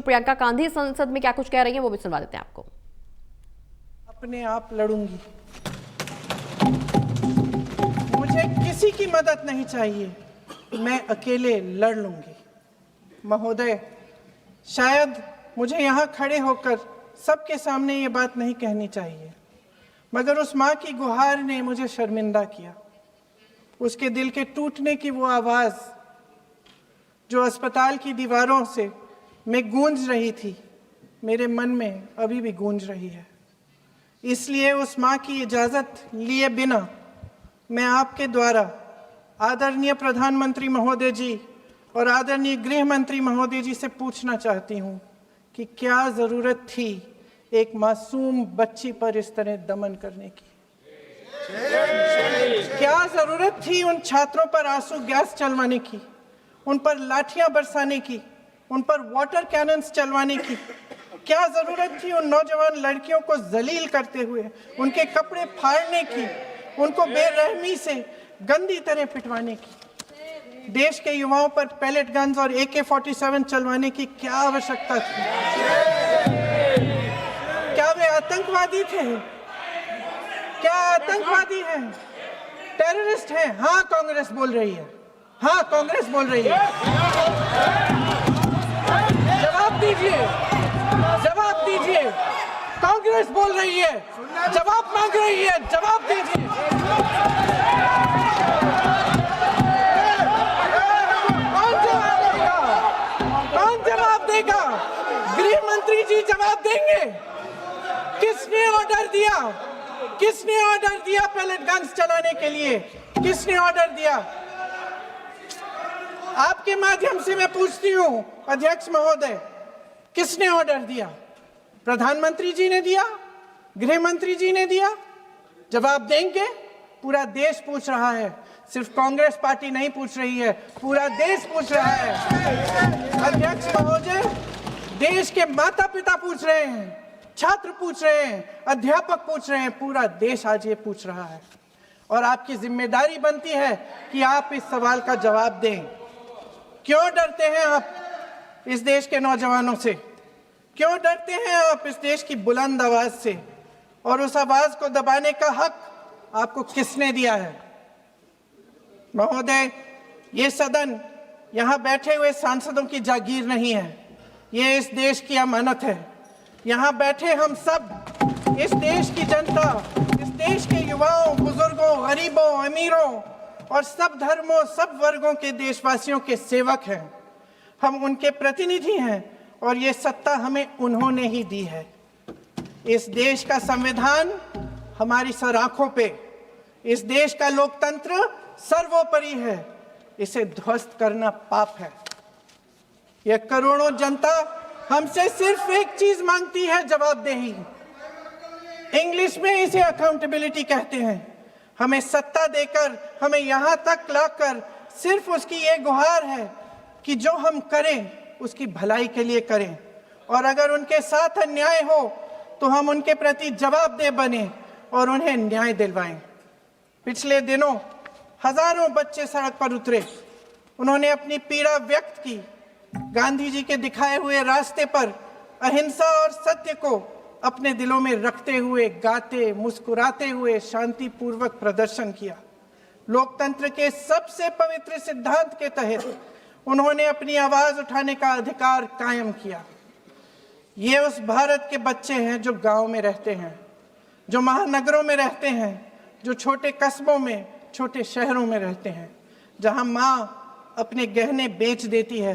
प्रियंका गांधी संसद में क्या कुछ कह रही हैं वो भी सुनवा देते हैं आपको। अपने आप लड़ूंगी, मुझे किसी की मदद नहीं चाहिए, मैं अकेले लड़ लूंगी। महोदय, शायद मुझे यहाँ खड़े होकर सबके सामने ये बात नहीं कहनी चाहिए, मगर उस माँ की गुहार ने मुझे शर्मिंदा किया। उसके दिल के टूटने की वो आवाज़ जो अस्पताल की दीवारों से में गूंज रही थी, मेरे मन में अभी भी गूंज रही है। इसलिए उस माँ की इजाज़त लिए बिना मैं आपके द्वारा आदरणीय प्रधानमंत्री महोदय जी और आदरणीय गृह मंत्री महोदय जी से पूछना चाहती हूँ कि क्या ज़रूरत थी एक मासूम बच्ची पर इस तरह दमन करने की? क्या ज़रूरत थी उन छात्रों पर आंसू गैस चलवाने की, उन पर लाठियां बरसाने की, उन पर वाटर कैनन्स चलवाने की? क्या ज़रूरत थी उन नौजवान लड़कियों को जलील करते हुए उनके कपड़े फाड़ने की, उनको बेरहमी से गंदी तरह पिटवाने की? देश के युवाओं पर पैलेट गन्स और AK-47 चलवाने की क्या आवश्यकता थी? क्या वे आतंकवादी थे? क्या आतंकवादी हैं? टेररिस्ट हैं? हाँ, कांग्रेस बोल रही है। हाँ, कांग्रेस बोल रही है। जवाब दीजिए, जवाब दीजिए। कांग्रेस बोल रही है, जवाब मांग रही है, जवाब दीजिए। कौन जवाब देगा? कौन जवाब देगा? गृह मंत्री जी जवाब देंगे। किसने ऑर्डर दिया? किसने ऑर्डर दिया पैलेट गन्स चलाने के लिए? किसने ऑर्डर दिया? आपके माध्यम से मैं पूछती हूं अध्यक्ष महोदय, किसने ऑर्डर दिया? प्रधानमंत्री जी ने दिया? गृह मंत्री जी ने दिया? जवाब देंगे? पूरा देश पूछ रहा है, सिर्फ कांग्रेस पार्टी नहीं पूछ रही है, पूरा देश पूछ रहा है। अध्यक्ष महोदय, देश के माता पिता पूछ रहे हैं, छात्र पूछ रहे हैं, अध्यापक पूछ रहे हैं, पूरा देश आज ये पूछ रहा है। और आपकी जिम्मेदारी बनती है कि आप इस सवाल का जवाब दें। क्यों डरते हैं आप इस देश के नौजवानों से? क्यों डरते हैं आप इस देश की बुलंद आवाज से? और उस आवाज को दबाने का हक आपको किसने दिया है? महोदय, ये सदन यहाँ बैठे हुए सांसदों की जागीर नहीं है, ये इस देश की अमानत है। यहाँ बैठे हम सब इस देश की जनता, इस देश के युवाओं, बुजुर्गों, गरीबों, अमीरों और सब धर्मों, सब वर्गों के देशवासियों के सेवक हैं। हम उनके प्रतिनिधि हैं और ये सत्ता हमें उन्होंने ही दी है। इस देश का संविधान हमारी सर आंखों पे, इस देश का लोकतंत्र सर्वोपरि है, इसे ध्वस्त करना पाप है। यह करोड़ों जनता हमसे सिर्फ एक चीज मांगती है, जवाबदेही। इंग्लिश में इसे अकाउंटेबिलिटी कहते हैं। हमें सत्ता देकर, हमें यहाँ तक लाकर सिर्फ उसकी ये गुहार है कि जो हम करें उसकी भलाई के लिए करें, और अगर उनके साथ अन्याय हो तो हम उनके प्रति जवाबदेह बने और उन्हें न्याय दिलवाएं। पिछले दिनों हजारों बच्चे सड़क पर उतरे, उन्होंने अपनी पीड़ा व्यक्त की। गांधी जी के दिखाए हुए रास्ते पर अहिंसा और सत्य को अपने दिलों में रखते हुए, गाते, मुस्कुराते हुए शांतिपूर्वक प्रदर्शन किया। लोकतंत्र के सबसे पवित्र सिद्धांत के तहत उन्होंने अपनी आवाज उठाने का अधिकार कायम किया। ये उस भारत के बच्चे हैं जो गांव में रहते हैं, जो महानगरों में रहते हैं, जो छोटे कस्बों में, छोटे शहरों में रहते हैं, जहां माँ अपने गहने बेच देती है,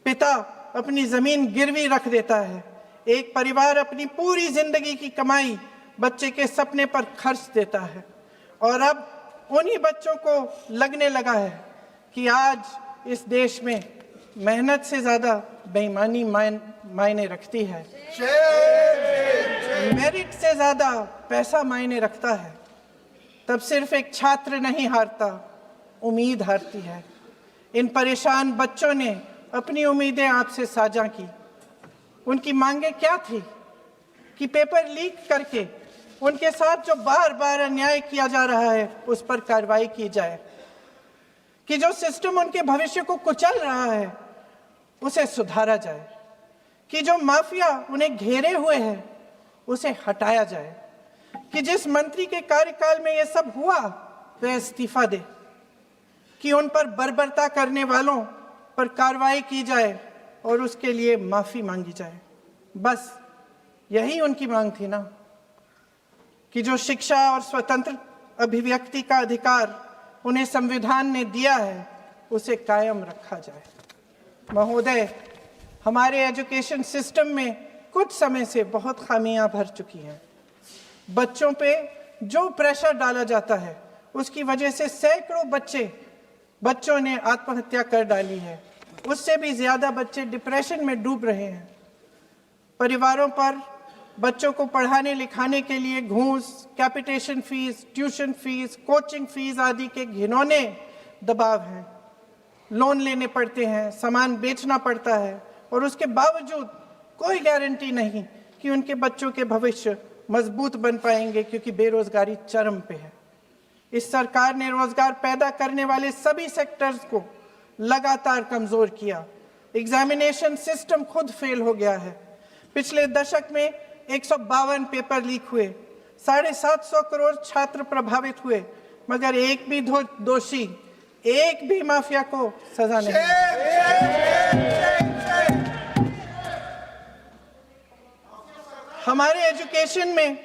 पिता अपनी जमीन गिरवी रख देता है, एक परिवार अपनी पूरी जिंदगी की कमाई बच्चे के सपने पर खर्च देता है। और अब उन्हीं बच्चों को लगने लगा है कि आज इस देश में मेहनत से ज्यादा बेईमानी मायने रखती है, मेरिट से ज्यादा पैसा मायने रखता है। तब सिर्फ एक छात्र नहीं हारता, उम्मीद हारती है। इन परेशान बच्चों ने अपनी उम्मीदें आपसे साझा की। उनकी मांगे क्या थी? कि पेपर लीक करके उनके साथ जो बार बार अन्याय किया जा रहा है उस पर कार्रवाई की जाए, कि जो सिस्टम उनके भविष्य को कुचल रहा है उसे सुधारा जाए, कि जो माफिया उन्हें घेरे हुए है उसे हटाया जाए, कि जिस मंत्री के कार्यकाल में यह सब हुआ वह इस्तीफा दे, कि उन पर बर्बरता करने वालों पर कार्रवाई की जाए और उसके लिए माफी मांगी जाए। बस यही उनकी मांग थी ना, कि जो शिक्षा और स्वतंत्र अभिव्यक्ति का अधिकार उन्हें संविधान ने दिया है उसे कायम रखा जाए। महोदय, हमारे एजुकेशन सिस्टम में कुछ समय से बहुत खामियां भर चुकी हैं। बच्चों पे जो प्रेशर डाला जाता है उसकी वजह से सैकड़ों बच्चों ने आत्महत्या कर डाली है। उससे भी ज्यादा बच्चे डिप्रेशन में डूब रहे हैं। परिवारों पर बच्चों को पढ़ाने लिखाने के लिए घूस, capitation fees, tuition fees, coaching fees आदि के घिनौने दबाव हैं। लोन लेने पड़ते हैं, सामान बेचना पड़ता है और उसके बावजूद कोई गारंटी नहीं कि उनके बच्चों के भविष्य मजबूत बन पाएंगे, क्योंकि बेरोजगारी चरम पे है। इस सरकार ने रोजगार पैदा करने वाले सभी सेक्टर्स को लगातार कमजोर किया। एग्जामिनेशन सिस्टम खुद फेल हो गया है। पिछले दशक में 152 पेपर लीक हुए, 750 करोड़ छात्र प्रभावित हुए, मगर एक भी दोषी, एक भी माफिया को सजा नहीं। हमारे एजुकेशन में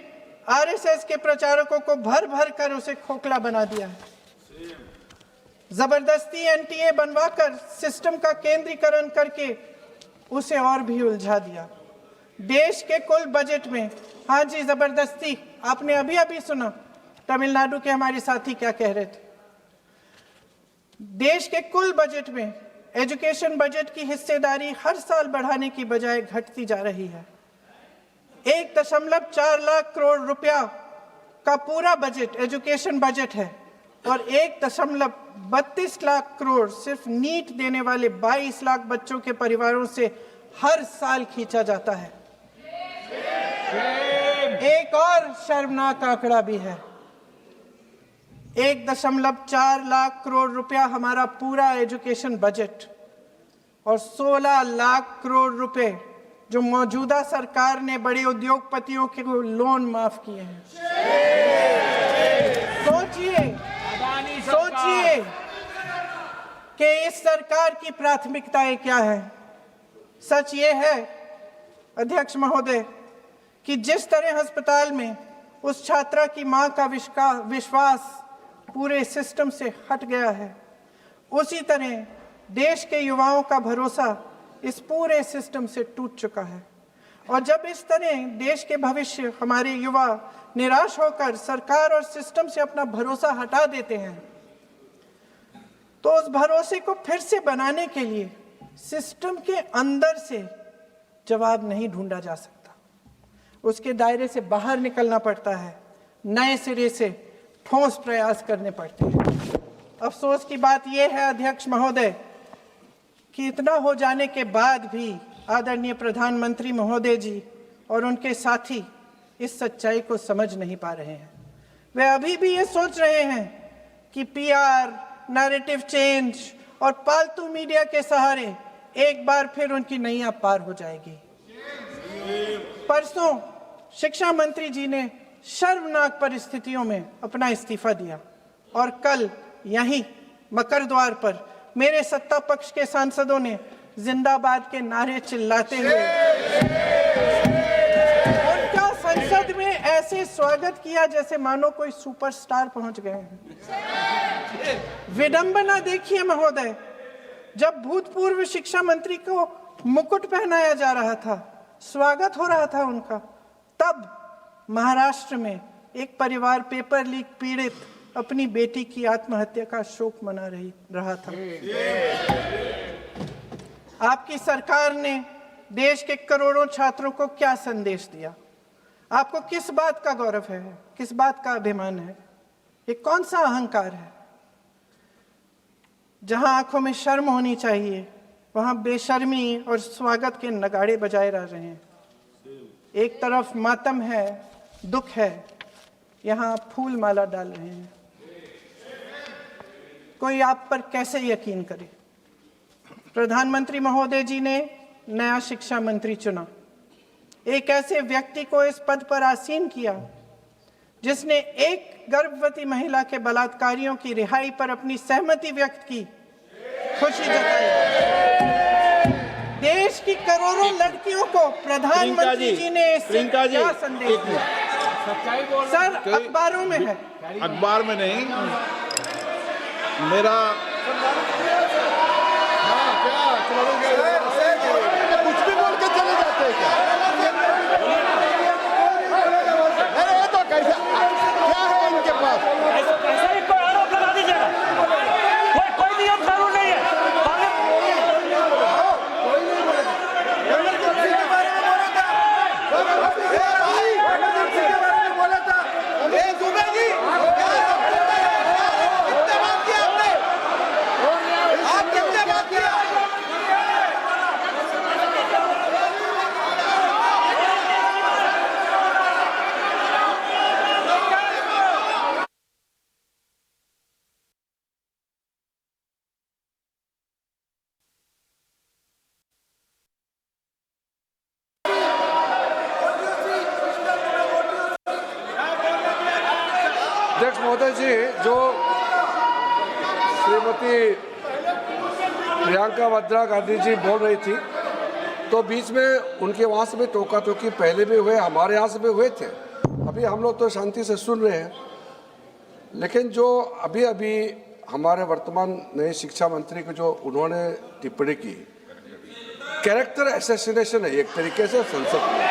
आरएसएस के प्रचारकों को भर भर कर उसे खोखला बना दिया है। जबरदस्ती एनटीए बनवाकर सिस्टम का केंद्रीकरण करके उसे और भी उलझा दिया। देश के कुल बजट में, हाँ जी जबरदस्ती, आपने अभी अभी सुना तमिलनाडु के हमारे साथी क्या कह रहे थे। देश के कुल बजट में एजुकेशन बजट की हिस्सेदारी हर साल बढ़ाने की बजाय घटती जा रही है। 1.4 लाख करोड़ रुपया का पूरा बजट एजुकेशन बजट है और 1.32 लाख करोड़ सिर्फ नीट देने वाले 22 लाख बच्चों के परिवारों से हर साल खींचा जाता है। एक और शर्मनाक आंकड़ा भी है। 1.4 लाख करोड़ रुपया हमारा पूरा एजुकेशन बजट और 16 लाख करोड़ रुपए जो मौजूदा सरकार ने बड़े उद्योगपतियों के लोन माफ किए हैं। सोचिए कि इस सरकार की प्राथमिकताएं क्या है। सच ये है अध्यक्ष महोदय कि जिस तरह अस्पताल में उस छात्रा की मां का विश्वास पूरे सिस्टम से हट गया है, उसी तरह देश के युवाओं का भरोसा इस पूरे सिस्टम से टूट चुका है। और जब इस तरह देश के भविष्य, हमारे युवा निराश होकर सरकार और सिस्टम से अपना भरोसा हटा देते हैं, तो उस भरोसे को फिर से बनाने के लिए सिस्टम के अंदर से जवाब नहीं ढूंढा जा सकता। उसके दायरे से बाहर निकलना पड़ता है, नए सिरे से ठोस प्रयास करने पड़ते हैं। अफसोस की बात यह है अध्यक्ष महोदय कि इतना हो जाने के बाद भी आदरणीय प्रधानमंत्री महोदय जी और उनके साथी इस सच्चाई को समझ नहीं पा रहे हैं। वे अभी भी ये सोच रहे हैं कि पीआर, नैरेटिव चेंज और पालतू मीडिया के सहारे एक बार फिर उनकी नैया पार हो जाएगी। परसों शिक्षा मंत्री जी ने शर्मनाक परिस्थितियों में अपना इस्तीफा दिया और कल यहीं मकर द्वार पर मेरे सत्ता पक्ष के सांसदों ने जिंदाबाद के नारे चिल्लाते हुए उनका संसद में ऐसे स्वागत किया जैसे मानो कोई सुपरस्टार पहुंच गए हैं। विडंबना देखिए महोदय, जब भूतपूर्व शिक्षा मंत्री को मुकुट पहनाया जा रहा था, स्वागत हो रहा था उनका, तब महाराष्ट्र में एक परिवार पेपर लीक पीड़ित अपनी बेटी की आत्महत्या का शोक मना रहा था। आपकी सरकार ने देश के करोड़ों छात्रों को क्या संदेश दिया? आपको किस बात का गौरव है, किस बात का अभिमान है? ये कौन सा अहंकार है? जहां आंखों में शर्म होनी चाहिए वहां बेशर्मी और स्वागत के नगाड़े बजाए रह रहे हैं। एक तरफ मातम है, दुख है, यहाँ फूल माला डाल रहे हैं। कोई आप पर कैसे यकीन करे? प्रधानमंत्री महोदय जी ने नया शिक्षा मंत्री चुना, एक ऐसे व्यक्ति को इस पद पर आसीन किया जिसने एक गर्भवती महिला के बलात्कारियों की रिहाई पर अपनी सहमति व्यक्त की, खुशी जताई। देश की करोड़ों लड़कियों को प्रधानमंत्री जी ने इससे क्या संदेश दिया? सर, अखबारों में है। अखबार में नहीं, मेरा कुछ भी बोल के चले जाते हैं क्या? अरे ये तो कैसा क्या है इनके पास? ऐसा ही कोई आरोप लगा दीजिएगा। कोई नियम कानून नहीं है। अध्यक्ष महोदय जी, जो श्रीमती प्रियंका वाड्रा गांधी जी बोल रही थी, तो बीच में उनके वहाँ से भी टोका टोकी पहले भी हुए, हमारे यहाँ से भी हुए थे। अभी हम लोग तो शांति से सुन रहे हैं, लेकिन जो अभी अभी हमारे वर्तमान नए शिक्षा मंत्री को जो उन्होंने टिप्पणी की, कैरेक्टर असैसिनेशन है एक तरीके से संसद में,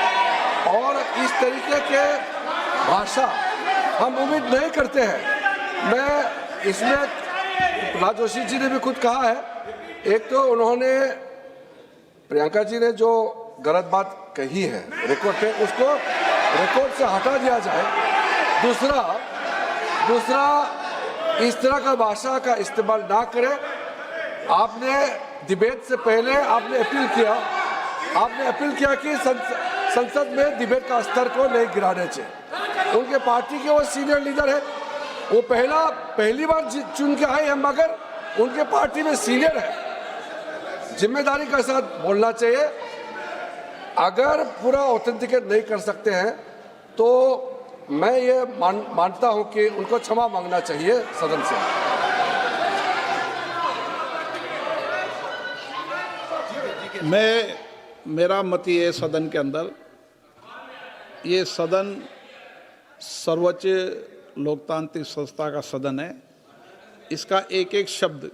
और इस तरीके के भाषा हम उम्मीद नहीं करते हैं। मैं इसमें प्रहलाद जोशी जी ने भी खुद कहा है, एक तो उन्होंने प्रियंका जी ने जो गलत बात कही है रिकॉर्ड पे, उसको रिकॉर्ड से हटा दिया जाए। दूसरा इस तरह का भाषा का इस्तेमाल ना करें। आपने डिबेट से पहले आपने अपील किया कि संसद में डिबेट का स्तर को नहीं गिराने चाहिए। उनके पार्टी के वो सीनियर लीडर है, वो पहली बार चुन के आए हैं, मगर उनके पार्टी में सीनियर है। जिम्मेदारी के साथ बोलना चाहिए। अगर पूरा ऑथेंटिकेट नहीं कर सकते हैं तो मैं ये मानता हूं कि उनको क्षमा मांगना चाहिए सदन से। मेरा मत ये सदन के अंदर, ये सदन सर्वोच्च लोकतांत्रिक संस्था का सदन है, इसका एक एक शब्द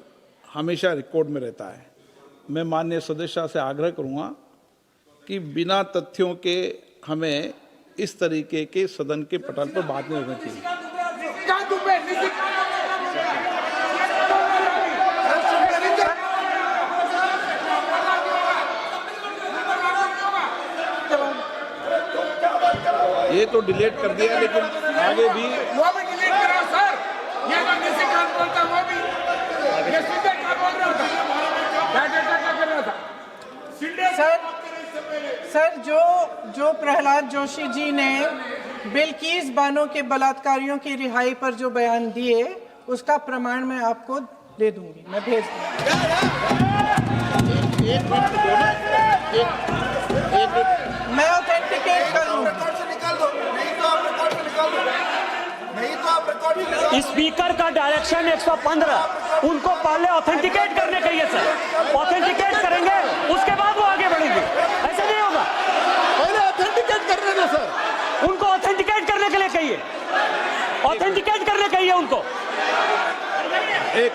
हमेशा रिकॉर्ड में रहता है। मैं माननीय सदस्य से आग्रह करूंगा कि बिना तथ्यों के हमें इस तरीके के सदन के पटल पर बात नहीं होनी चाहिए। ये तो डिलीट कर दिया, लेकिन आगे भी वो भी डिलीट करा सर। ये तो किसी का बोलता वो भी ये सीधे क्या बोल रहा था, क्या कर रहा था सर जो प्रहलाद जोशी जी ने बिल्किस बानो के बलात्कारियों की रिहाई पर जो बयान दिए, उसका प्रमाण मैं आपको दे दूंगी, मैं भेज दूंगी। मैं ऑथेंटिकेट कर लूँ। स्पीकर का डायरेक्शन 115, उनको पहले ऑथेंटिकेट करने के लिए सर, ऑथेंटिकेट करेंगे उसके बाद वो आगे बढ़ेंगे। ऐसे नहीं होगा, पहले ऑथेंटिकेट करने दो सर। उनको ऑथेंटिकेट करने के लिए कहिए, ऑथेंटिकेट करने कहिए उनको। एक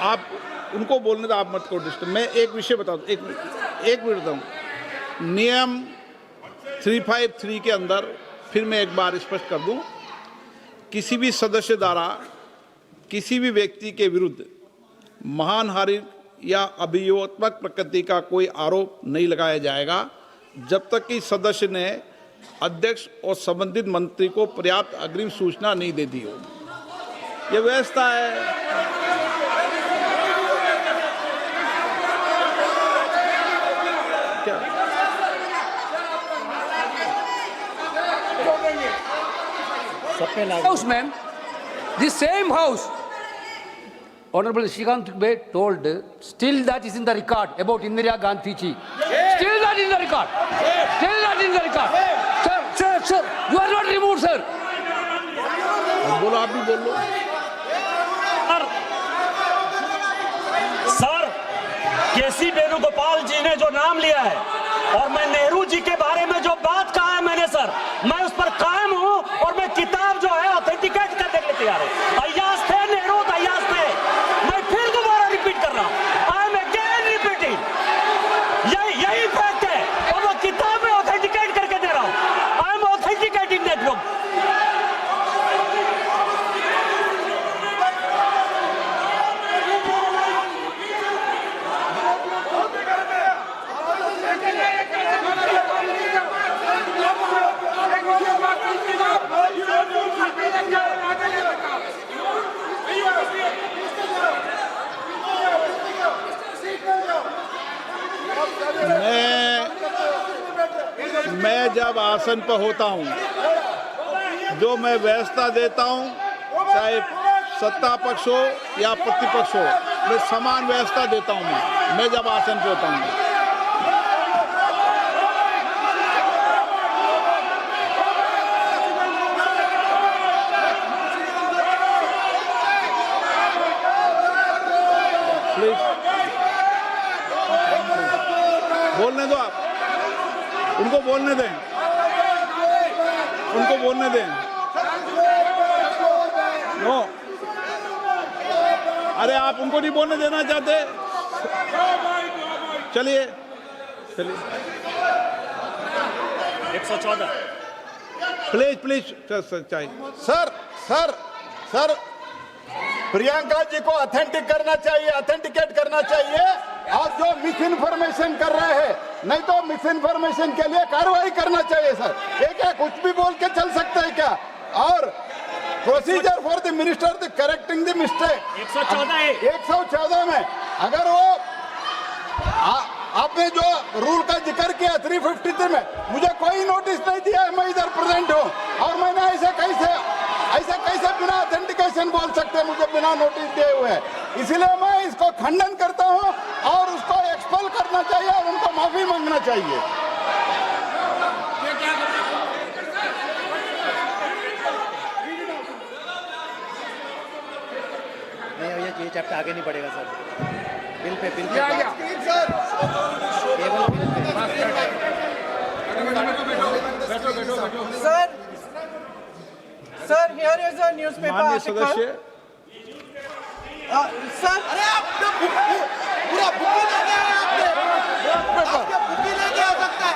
आप उनको बोलने तो आप मत करो डिस्टर्ब। मैं एक विषय बता दूं, एक मिनट बताऊं। नियम 353 के अंदर फिर मैं एक बार स्पष्ट कर दूं, किसी भी सदस्य द्वारा किसी भी व्यक्ति के विरुद्ध मानहानि या अभियोगात्मक प्रकृति का कोई आरोप नहीं लगाया जाएगा जब तक कि सदस्य ने अध्यक्ष और संबंधित मंत्री को पर्याप्त अग्रिम सूचना नहीं दे दी हो। यह व्यवस्था है। House, ma'am. The same house. Honorable Shrikant Dubey told, still that is in the record about Indira Gandhi ji. Still that is in the record. Still that is in the record. Sir, you are not removed, sir. बोलो, आप भी बोल लो। Sir, केसी वेणुगोपाल जी ने जो नाम लिया है और मैं नेहरू जी के बारे में जो बात कहा है मैंने, सर, मैं उस पर कायम हूं और मैं किताब जो है ऑथेंटिकेट करने के लिए तैयार हूं। अय्याज थे नेहरू, अय्याज थे। मैं फिर दोबारा रिपीट कर रहा हूं, आई एम अगेन रिपीटिंग। यही फैक्ट है और वो किताब में ऑथेंटिकेट करके दे रहा हूं। I am authenticating that book. मैं जब आसन पर होता हूं, जो मैं व्यवस्था देता हूं, चाहे सत्ता पक्ष हो या प्रतिपक्ष हो, मैं समान व्यवस्था देता हूं। मैं जब आसन पर होता हूं, प्लीज बोलने दो। आप उनको बोलने दें, उनको बोलने दें। नो, अरे आप उनको नहीं बोलने देना चाहते? चलिए चलिए। 114 प्लीज चाहिए। सर प्रियंका जी को ऑथेंटिक करना चाहिए, ऑथेंटिकेट करना चाहिए। और जो मिस इन्फॉर्मेशन कर रहे हैं, नहीं तो मिस इन्फॉर्मेशन के लिए कार्रवाई करना चाहिए। सर ये क्या कुछ भी बोल के चल सकता है क्या? और procedure for the minister the correcting the mistake 114 में अगर वो आपने जो रूल का जिक्र किया 353 में, मुझे कोई नोटिस नहीं दिया है, मैं इधर प्रेजेंट हूँ और मैंने ऐसे कैसे बिना ऑथेंटिकेशन बोल सकते, मुझे बिना नोटिस दिए हुए। इसलिए मैं इसको खंडन करता हूं और उसको एक्सपेल करना चाहिए और उनको माफी मांगना चाहिए। ये चैप्टर आगे नहीं बढ़ेगा sir. Bill pay sir here is a newspaper माननीय आर्टिकल। सदस्य, सर अरे आप पूरा बुक ले गए, आपने बुक ले गया सकता है।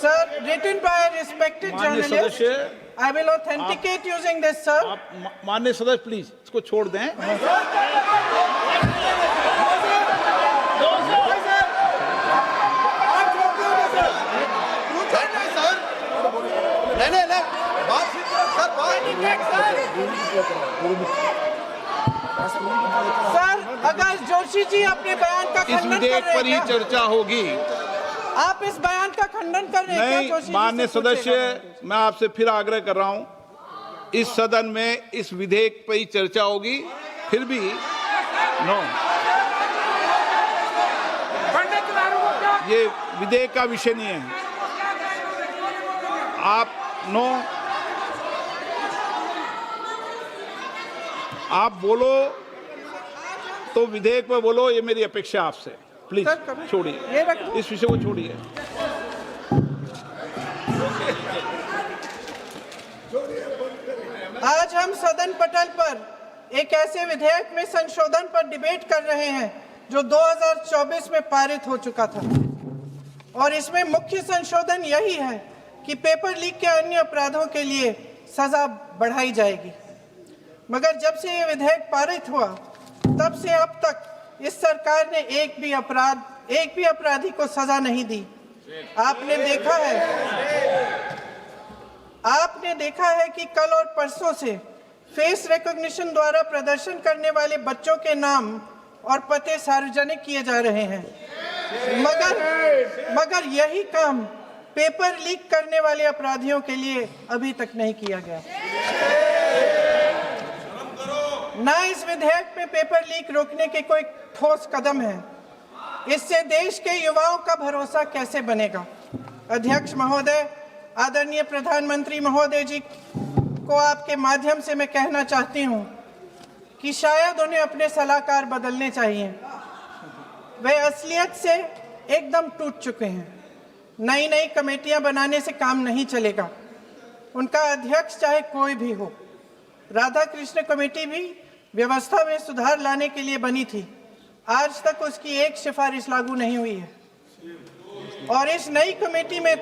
सर रिटन बाय रिस्पेक्टेड माननीय जर्नलिस्ट, सदस्य, I will authenticate using this sir. आप माननीय सदस्य प्लीज इसको छोड़ दें। सर आकाश जोशी जी अपने बयान का इस खंडन कर विधेयक रहे पर ही हैं क्या? चर्चा होगी। आप इस बयान का खंडन कर रहे हैं क्या? नहीं, जोशी जी माननीय से पूछेगा। सदस्य, मैं आपसे फिर आग्रह कर रहा हूं, इस सदन में इस विधेयक पर ही चर्चा होगी। फिर भी नो, ये विधेयक का विषय नहीं है। आप नो, आप बोलो तो विधेयक पर बोलो, ये मेरी अपेक्षा आपसे। प्लीज छोड़िए, ये रख दो। इस विषय को छोड़िए। आज हम सदन पटल पर एक ऐसे विधेयक में संशोधन पर डिबेट कर रहे हैं जो 2024 में पारित हो चुका था। और इसमें मुख्य संशोधन यही है कि पेपर लीक के अन्य अपराधों के लिए सजा बढ़ाई जाएगी। मगर जब से ये विधेयक पारित हुआ तब से अब तक इस सरकार ने एक भी अपराधी को सजा नहीं दी। आपने देखा है कि कल और परसों से फेस रिकॉग्निशन द्वारा प्रदर्शन करने वाले बच्चों के नाम और पते सार्वजनिक किए जा रहे हैं, मगर यही काम पेपर लीक करने वाले अपराधियों के लिए अभी तक नहीं किया गया। ना इस विधेयक में पेपर लीक रोकने के कोई ठोस कदम है। इससे देश के युवाओं का भरोसा कैसे बनेगा? अध्यक्ष महोदय, आदरणीय प्रधानमंत्री महोदय जी को आपके माध्यम से मैं कहना चाहती हूं कि शायद उन्हें अपने सलाहकार बदलने चाहिए। वे असलियत से एकदम टूट चुके हैं। नई कमेटियां बनाने से काम नहीं चलेगा। उनका अध्यक्ष चाहे कोई भी हो। राधा कृष्ण कमेटी भी व्यवस्था में सुधार लाने के लिए बनी थी। आज तक उसकी एक सिफारिश लागू नहीं हुई है। और इस नई कमेटी में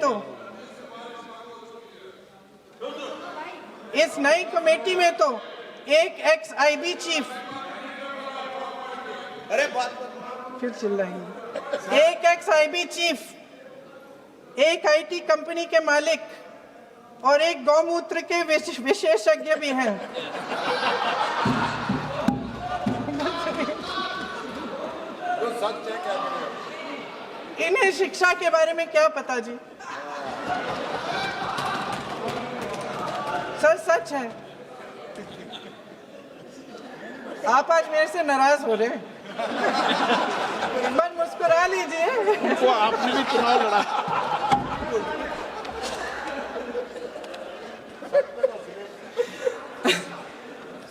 तो एक एक्स-आईबी चीफ, फिर चिल्लाएंगे, एक एक्स-आईबी चीफ, एक आईटी कंपनी के मालिक और एक गौमूत्र के विशेषज्ञ भी हैं। इन्हें शिक्षा के बारे में क्या पता जी? सच है। आप आज मेरे से नाराज हो रहे हैं। बस मुस्कुरा लीजिए। वो आपने भी चुनाव लड़ा।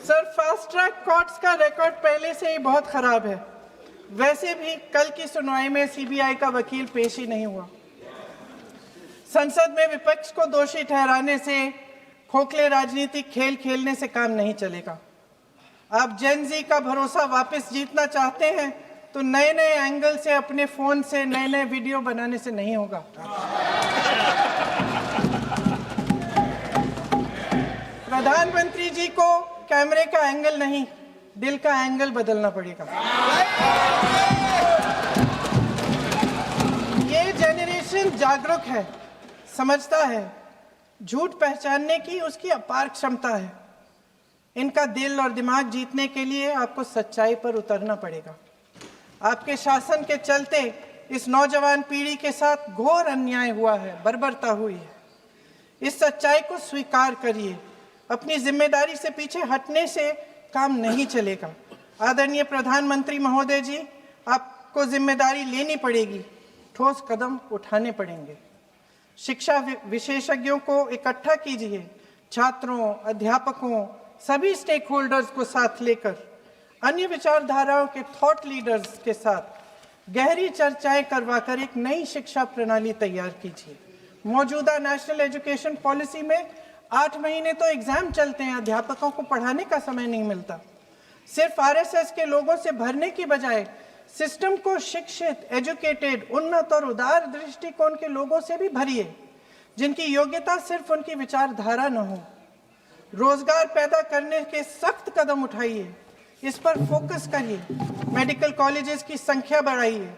सर, फास्ट ट्रैक कोर्ट्स का रिकॉर्ड पहले से ही बहुत खराब है। वैसे भी कल की सुनवाई में सीबीआई का वकील पेश ही नहीं हुआ। संसद में विपक्ष को दोषी ठहराने से, खोखले राजनीतिक खेल खेलने से काम नहीं चलेगा। आप जेन ज़ी का भरोसा वापस जीतना चाहते हैं तो नए एंगल से अपने फोन से नए वीडियो बनाने से नहीं होगा। प्रधानमंत्री जी को कैमरे का एंगल नहीं, दिल का एंगल बदलना पड़ेगा। ये जेनरेशन जागरूक है, समझता है। झूठ पहचानने की उसकी अपार क्षमता है। इनका दिल और दिमाग जीतने के लिए आपको सच्चाई पर उतरना पड़ेगा। आपके शासन के चलते इस नौजवान पीढ़ी के साथ घोर अन्याय हुआ है, बर्बरता हुई है। इस सच्चाई को स्वीकार करिए। अपनी जिम्मेदारी से पीछे हटने से काम नहीं चलेगा। आदरणीय प्रधानमंत्री महोदय जी, आपको जिम्मेदारी लेनी पड़ेगी, ठोस कदम उठाने पड़ेंगे। शिक्षा विशेषज्ञों को इकट्ठा कीजिए, छात्रों, अध्यापकों, सभी स्टेक होल्डर्स को साथ लेकर, अन्य विचारधाराओं के थॉट लीडर्स के साथ गहरी चर्चाएं करवाकर एक नई शिक्षा प्रणाली तैयार कीजिए। मौजूदा नेशनल एजुकेशन पॉलिसी में 8 महीने तो एग्जाम चलते हैं, अध्यापकों को पढ़ाने का समय नहीं मिलता। सिर्फ आरएसएस के लोगों से भरने की बजाय सिस्टम को शिक्षित, एजुकेटेड, उन्नत और उदार दृष्टिकोण के लोगों से भी भरिए, जिनकी योग्यता सिर्फ उनकी विचारधारा न हो। रोजगार पैदा करने के सख्त कदम उठाइए, इस पर फोकस करिए। मेडिकल कॉलेजेस की संख्या बढ़ाइए,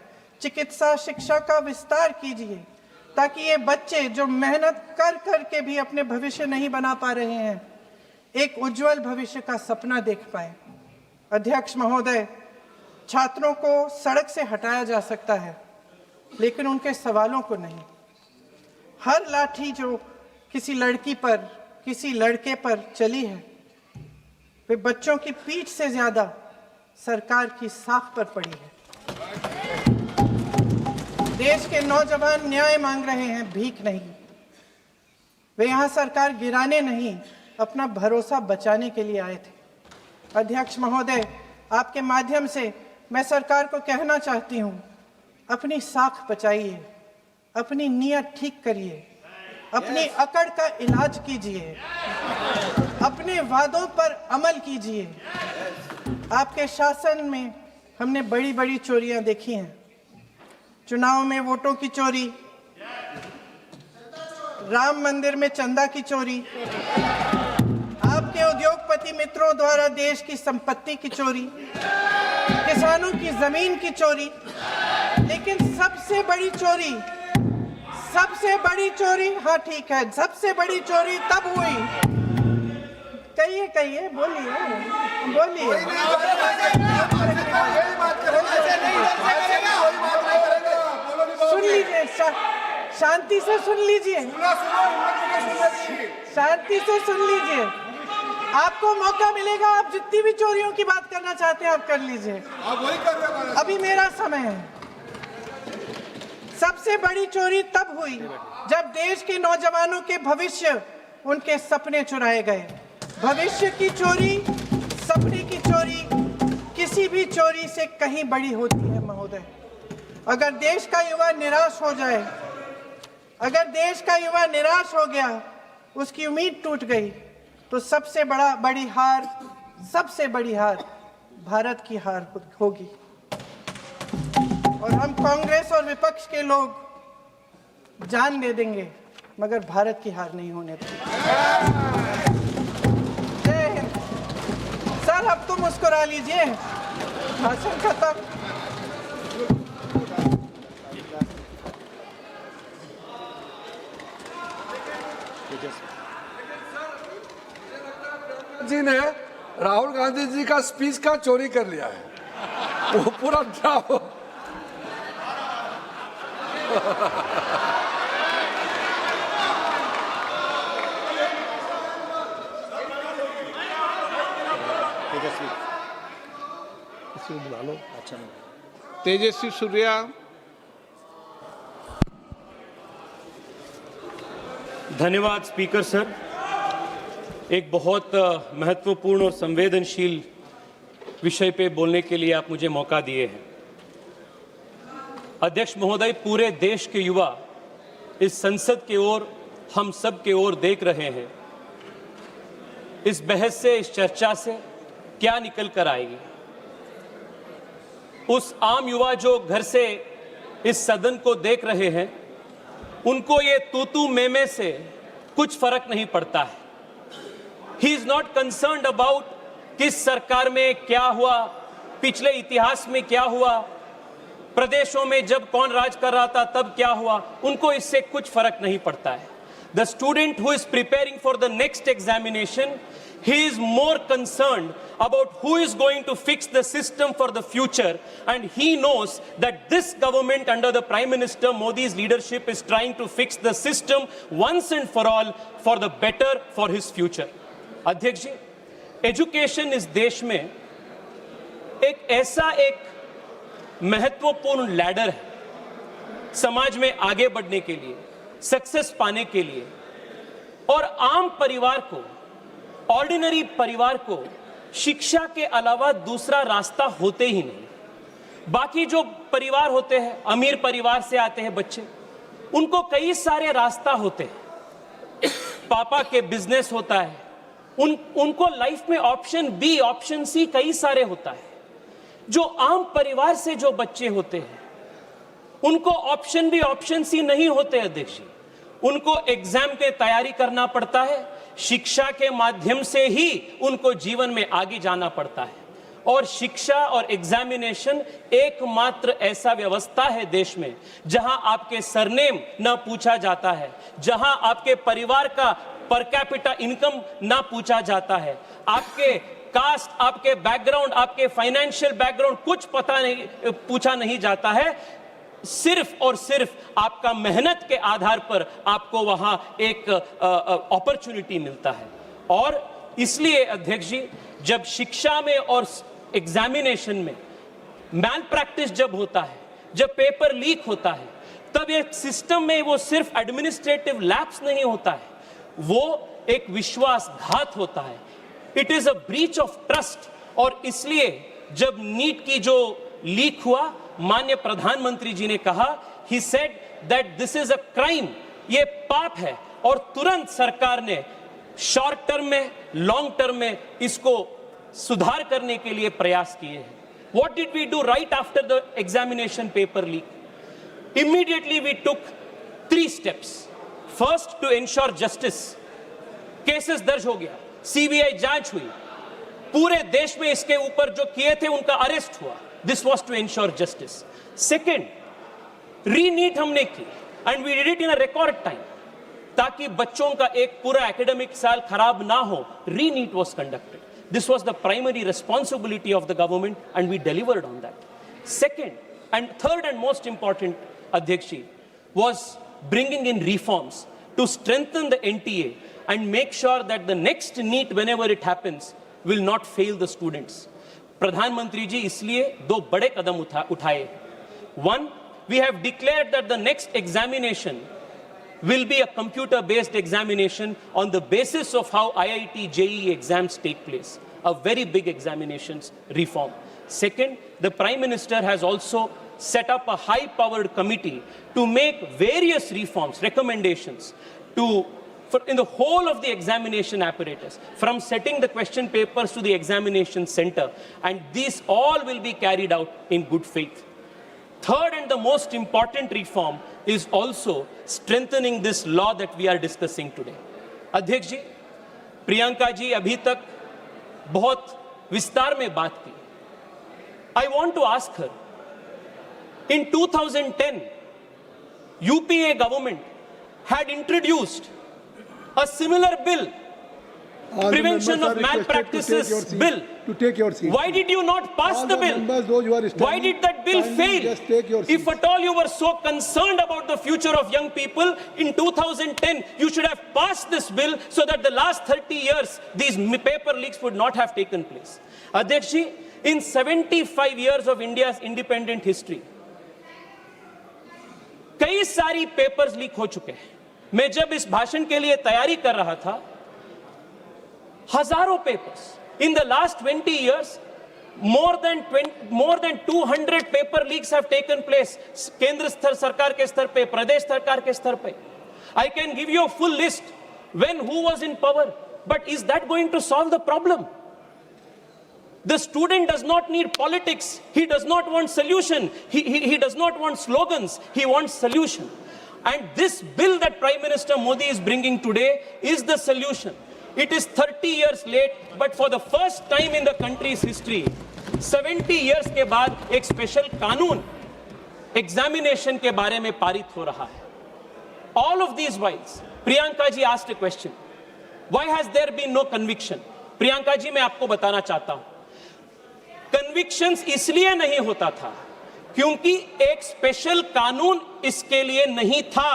चिकित्सा शिक्षा का विस्तार कीजिए, ताकि ये बच्चे जो मेहनत कर के भी अपने भविष्य नहीं बना पा रहे हैं, एक उज्जवल भविष्य का सपना देख पाए। अध्यक्ष महोदय, छात्रों को सड़क से हटाया जा सकता है, लेकिन उनके सवालों को नहीं। हर लाठी जो किसी लड़की पर, किसी लड़के पर चली है, वे बच्चों की पीठ से ज्यादा सरकार की साख पर पड़ी है। देश के नौजवान न्याय मांग रहे हैं, भीख नहीं। वे यहाँ सरकार गिराने नहीं, अपना भरोसा बचाने के लिए आए थे। अध्यक्ष महोदय, आपके माध्यम से मैं सरकार को कहना चाहती हूँ, अपनी साख बचाइए, अपनी नीयत ठीक करिए, अपनी अकड़ का इलाज कीजिए, अपने वादों पर अमल कीजिए। आपके शासन में हमने बड़ी बड़ी चोरियां देखी हैं। चुनाव में वोटों की चोरी, राम मंदिर में चंदा की चोरी, आपके उद्योगपति मित्रों द्वारा देश की संपत्ति की चोरी, किसानों की जमीन की चोरी, लेकिन सबसे बड़ी चोरी, हाँ ठीक है, सबसे बड़ी चोरी तब हुई, कहिए बोलिए सुन लीजिए, शांति से सुन लीजिए, आपको मौका मिलेगा, आप जितनी भी चोरियों की बात करना चाहते हैं आप कर लीजिए, अभी मेरा समय है। सबसे बड़ी चोरी तब हुई जब देश के नौजवानों के भविष्य, उनके सपने चुराए गए। भविष्य की चोरी, सपने की चोरी किसी भी चोरी से कहीं बड़ी होती है महोदय। अगर देश का युवा निराश हो जाए, अगर देश का युवा निराश हो गया, उसकी उम्मीद टूट गई, तो सबसे बड़ी हार भारत की हार होगी। और हम कांग्रेस और विपक्ष के लोग जान दे देंगे, मगर भारत की हार नहीं होने देंगे। जय हिंद। सर अब तो मुस्कुरा लीजिए, भाषण खत्म। जी ने राहुल गांधी जी का स्पीच का चोरी कर लिया है, वो पूरा ड्रामा। तेजस्वी सूर्या। धन्यवाद स्पीकर सर। एक बहुत महत्वपूर्ण और संवेदनशील विषय पे बोलने के लिए आप मुझे मौका दिए हैं। अध्यक्ष महोदय, पूरे देश के युवा इस संसद के ओर, हम सब के ओर देख रहे हैं। इस बहस से, इस चर्चा से क्या निकल कर आएगी। उस आम युवा जो घर से इस सदन को देख रहे हैं, उनको ये तू मैं से कुछ फर्क नहीं पड़ता है। He is not concerned about किस सरकार में क्या हुआ, पिछले इतिहास में क्या हुआ, प्रदेशों में जब कौन राज कर रहा था तब क्या हुआ, उनको इससे कुछ फर्क नहीं पड़ता है। The student who is preparing for the next examination, he is more concerned about who is going to fix the system for the future, and he knows that this government under the Prime Minister Modi's leadership is trying to fix the system once and for all for the better for his future. अध्यक्ष जी, education इस देश में एक ऐसा महत्वपूर्ण ladder है समाज में आगे बढ़ने के लिए, सक्सेस पाने के लिए, और आम परिवार को, ऑर्डिनरी परिवार को शिक्षा के अलावा दूसरा रास्ता होते ही नहीं। बाकी जो परिवार होते हैं, अमीर परिवार से आते हैं बच्चे, उनको कई सारे रास्ता होते हैं। पापा के बिजनेस होता है, उनको लाइफ में ऑप्शन बी, ऑप्शन सी कई सारे होता है। जो आम परिवार से जो बच्चे होते हैं, उनको ऑप्शन बी, ऑप्शन सी नहीं होते अध्यक्ष जी। उनको एग्जाम पे तैयारी करना पड़ता है, शिक्षा के माध्यम से ही उनको जीवन में आगे जाना पड़ता है। और शिक्षा और एग्जामिनेशन एकमात्र ऐसा व्यवस्था है देश में जहां आपके सरनेम ना पूछा जाता है, जहां आपके परिवार का पर कैपिटा इनकम ना पूछा जाता है, आपके कास्ट, आपके बैकग्राउंड, आपके फाइनेंशियल बैकग्राउंड कुछ पूछा नहीं जाता है। सिर्फ और सिर्फ आपका मेहनत के आधार पर आपको वहां एक अपॉर्चुनिटी मिलता है। और इसलिए अध्यक्ष जी, जब शिक्षा में और एग्जामिनेशन में मैल प्रैक्टिस जब होता है, जब पेपर लीक होता है, तब एक सिस्टम में वो सिर्फ एडमिनिस्ट्रेटिव लैप्स नहीं होता है, वो एक विश्वासघात होता है। It is a breach of trust. और इसलिए जब नीट की जो लीक हुआ, माननीय प्रधानमंत्री जी ने कहा, he said that this is a crime, ये पाप है, और तुरंत सरकार ने शॉर्ट टर्म में, लॉन्ग टर्म में इसको सुधार करने के लिए प्रयास किए हैं। What did we do right after the examination paper leak? Immediately we took 3 steps. First to ensure justice, cases दर्ज हो गया, सीबीआई जांच हुई, पूरे देश में इसके ऊपर जो किए थे उनका अरेस्ट हुआ। This was to ensure justice. Second, reNEET हमने की and we did it in a record time, ताकि बच्चों का एक पूरा एकेडमिक साल खराब ना हो। ReNEET was conducted. This was the primary responsibility of the government and we delivered on that. Second and third and most important, अध्यक्ष जी, was bringing in reforms to strengthen the NTA and make sure that the next NEET, whenever it happens, will not fail the students. प्रधानमंत्री जी इसलिए दो बड़े कदम उठाए। One, we have declared that the next examination will be a computer-based examination on the basis of how IIT JEE exams take place. A very big examinations reform. Second, the Prime Minister has also set up a high-powered committee to make various reforms, recommendations in the whole of the examination apparatus, from setting the question papers to the examination center, and these all will be carried out in good faith. Third and the most important reform is also strengthening this law that we are discussing today. अध्यक्ष जी, प्रियंका जी अभी तक बहुत विस्तार में बात की. I want to ask her, in 2010, UPA government had introduced a similar bill, Prevention of Malpractices Bill. To take your seat. Why did you not pass the bill? Why did that bill fail? Just take your seat. If at all you were so concerned about the future of young people, in 2010 you should have passed this bill so that the last 30 years these paper leaks would not have taken place. Adhyaksh ji, in 75 years of India's independent history, कई सारी papers leak हो चुके हैं. मैं जब इस भाषण के लिए तैयारी कर रहा था, हजारों papers. In the last 20 years, more than 200 paper leaks have taken place. केंद्र स्तर सरकार के स्तर पे, प्रदेश सरकार के स्तर पे. I can give you a full list when who was in power. But is that going to solve the problem? The student does not need politics. He does not want solution. He does not want slogans. He wants solution. And this bill that Prime Minister Modi is bringing today is the solution. It is 30 years late, but for the first time in the country's history, 70 years के बाद एक special कानून examination के बारे में पारित हो रहा है. All of these whiles, Priyanka ji asked a question. Why has there been no conviction? Priyanka ji, मैं आपको बताना चाहता हूं. कन्विक्शंस इसलिए नहीं होता था क्योंकि एक स्पेशल कानून इसके लिए नहीं था.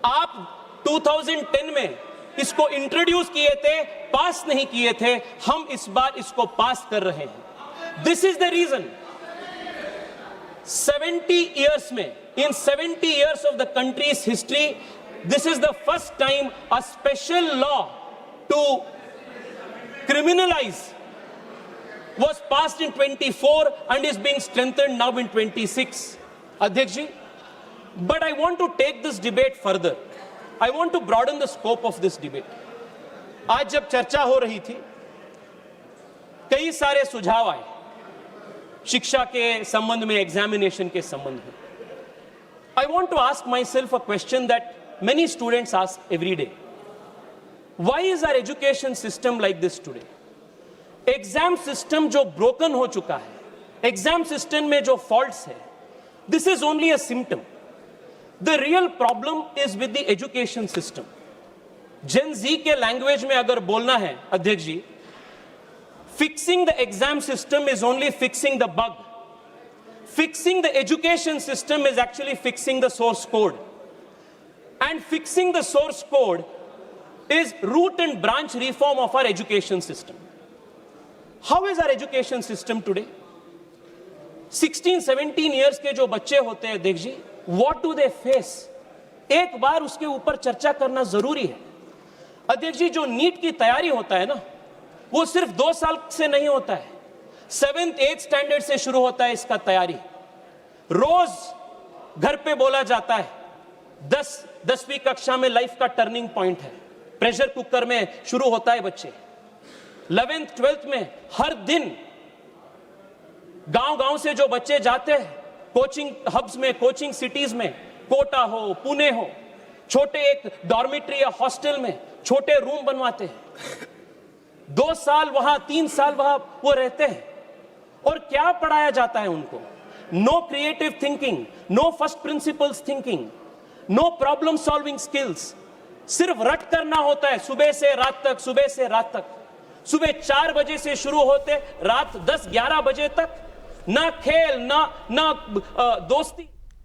आप 2010 में इसको इंट्रोड्यूस किए थे, पास नहीं किए थे. हम इस बार इसको पास कर रहे हैं. This is the reason. 70 years में, in 70 years of the country's history, this is the first time a special law to criminalize was passed in 24 and is being strengthened now in 26. Adhyaksh ji, but I want to take this debate further. I want to broaden the scope of this debate. आज जब चर्चा हो रही थी, कई सारे सुझाव आए शिक्षा के संबंध में, एग्जामिनेशन के संबंध में. I want to ask myself a question that many students ask every day. Why is our education system like this today? Exam system जो ब्रोकन हो चुका है, एग्जाम सिस्टम में जो फॉल्ट्स है, this is only a symptom. The real problem is with the education system. Gen Z के language में अगर बोलना है अध्यक्ष ji, fixing the exam system is only fixing the bug. Fixing the education system is actually fixing the source code. And fixing the source code is root and branch reform of our education system. How is our education system today? 16-17 years के जो बच्चे होते हैं देख जी, what do they face? एक बार उसके ऊपर चर्चा करना जरूरी है. अध्यक्ष जी, जो नीट की तैयारी होता है ना, वो सिर्फ 2 साल से नहीं होता है. 7th 8th स्टैंडर्ड से शुरू होता है इसका तैयारी. रोज घर पे बोला जाता है 10वीं कक्षा में लाइफ का टर्निंग पॉइंट है. प्रेशर कुकर में शुरू होता है बच्चे. 11th 12th में हर दिन गांव-गांव से जो बच्चे जाते हैं कोचिंग हब्स में, कोचिंग सिटीज में, कोटा हो, पुणे हो, छोटे एक डॉर्मेट्री या हॉस्टल में छोटे रूम बनवाते हैं, 2 साल वहां 3 साल वहां वो रहते हैं, और क्या पढ़ाया जाता है उनको? No creative thinking, no first principles thinking, no problem solving skills. सिर्फ रट करना होता है सुबह से रात तक, सुबह से रात तक। सुबह 4 बजे से शुरू होते रात 10-11 बजे तक, ना खेल ना दोस्ती।